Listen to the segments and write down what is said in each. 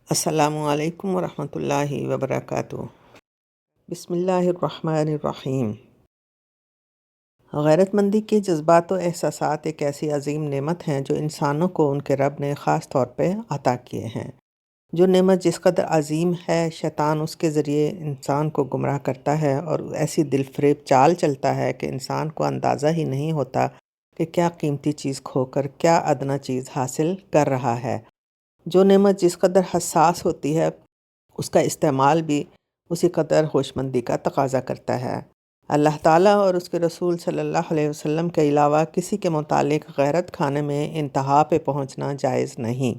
السلام علیکم ورحمۃ اللہ وبرکاتہ۔ بسم اللہ الرحمن الرحیم۔ غیرت مندی کے جذبات و احساسات ایک ایسی عظیم نعمت ہیں جو انسانوں کو ان کے رب نے خاص طور پہ عطا کیے ہیں۔ جو نعمت جس قدر عظیم ہے، شیطان اس کے ذریعے انسان کو گمراہ کرتا ہے اور ایسی دل فریب چال چلتا ہے کہ انسان کو اندازہ ہی نہیں ہوتا کہ کیا قیمتی چیز کھو کر کیا ادنا چیز حاصل کر رہا ہے۔ جو نعمت جس قدر حساس ہوتی ہے، اس کا استعمال بھی اسی قدر ہوشمندی کا تقاضا کرتا ہے۔ اللہ تعالیٰ اور اس کے رسول صلی اللہ علیہ وسلم کے علاوہ کسی کے متعلق غیرت کھانے میں انتہا پہ پہنچنا جائز نہیں۔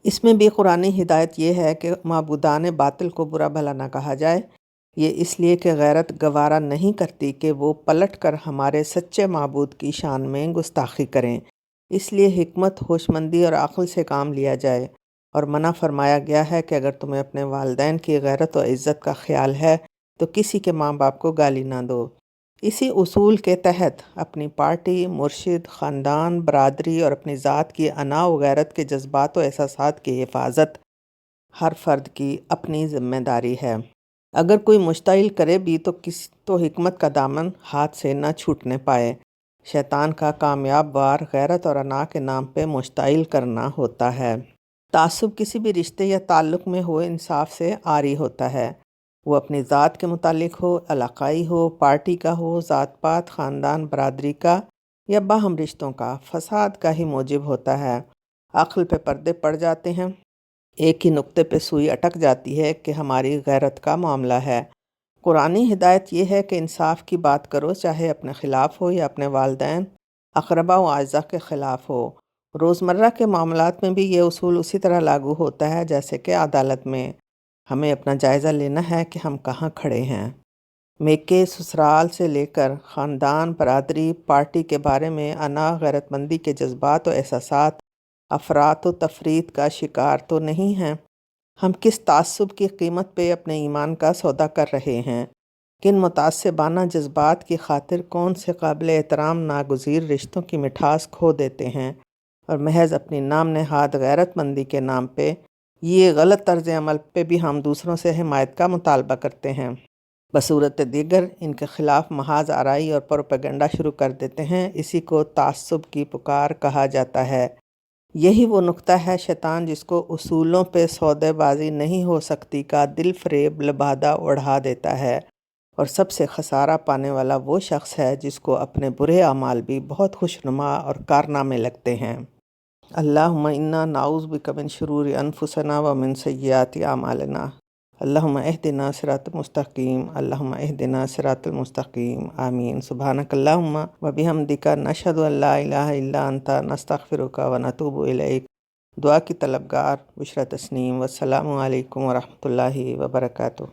اس میں بھی قرآنی ہدایت یہ ہے کہ معبودان باطل کو برا بھلا نہ کہا جائے، یہ اس لیے کہ غیرت گوارا نہیں کرتی کہ وہ پلٹ کر ہمارے سچے معبود کی شان میں گستاخی کریں۔ اس لیے حکمت، ہوشمندی اور عقل سے کام لیا جائے، اور منع فرمایا گیا ہے کہ اگر تمہیں اپنے والدین کی غیرت و عزت کا خیال ہے تو کسی کے ماں باپ کو گالی نہ دو۔ اسی اصول کے تحت اپنی پارٹی، مرشد، خاندان، برادری اور اپنی ذات کی انا و غیرت کے جذبات و احساسات کی حفاظت ہر فرد کی اپنی ذمہ داری ہے۔ اگر کوئی مشتعل کرے بھی تو حکمت کا دامن ہاتھ سے نہ چھوٹنے پائے۔ شیطان کا کامیاب وار غیرت اور انا کے نام پہ مشتعل کرنا ہوتا ہے۔ تعصب کسی بھی رشتے یا تعلق میں ہو، انصاف سے عاری ہوتا ہے۔ وہ اپنی ذات کے متعلق ہو، علاقائی ہو، پارٹی کا ہو، ذات پات، خاندان، برادری کا یا باہم رشتوں کا، فساد کا ہی موجب ہوتا ہے۔ عقل پہ پردے پڑ جاتے ہیں، ایک ہی نقطے پہ سوئی اٹک جاتی ہے کہ ہماری غیرت کا معاملہ ہے۔ قرآنی ہدایت یہ ہے کہ انصاف کی بات کرو، چاہے اپنے خلاف ہو یا اپنے والدین، اقربا و اعزاء کے خلاف ہو۔ روزمرہ کے معاملات میں بھی یہ اصول اسی طرح لاگو ہوتا ہے جیسے کہ عدالت میں۔ ہمیں اپنا جائزہ لینا ہے کہ ہم کہاں کھڑے ہیں۔ میکے سسرال سے لے کر خاندان، برادری، پارٹی کے بارے میں انا، غیرت مندی کے جذبات و احساسات افراط و تفریط کا شکار تو نہیں ہیں۔ ہم کس تعصب کی قیمت پہ اپنے ایمان کا سودا کر رہے ہیں؟ کن متعصبانہ جذبات کی خاطر کون سے قابل احترام ناگزیر رشتوں کی مٹھاس کھو دیتے ہیں، اور محض اپنی نام نہاد غیرت مندی کے نام پہ یہ غلط طرز عمل پہ بھی ہم دوسروں سے حمایت کا مطالبہ کرتے ہیں۔ بصورت دیگر ان کے خلاف محاذ آرائی اور پروپیگنڈا شروع کر دیتے ہیں۔ اسی کو تعصب کی پکار کہا جاتا ہے۔ یہی وہ نقطہ ہے شیطان جس کو اصولوں پہ سودے بازی نہیں ہو سکتی کا دل فریب لبادہ اڑھا دیتا ہے، اور سب سے خسارہ پانے والا وہ شخص ہے جس کو اپنے برے اعمال بھی بہت خوشنما اور کارنامے لگتے ہیں۔ اللہم انا نعوذ بک من شرور انفسنا ومن سیئات اعمالنا، اللہم اہدنا صراط المستقیم، اللہم اہدنا صراط المستقیم، آمین۔ سبحانک اللہم وبحمدک، نشہد ان لا الہ الا انت، نستغفرک ونتوب الیک۔ دعا کی طلبگار بشریٰ تسنیم۔ والسلام علیکم ورحمۃ اللہ وبرکاتہ۔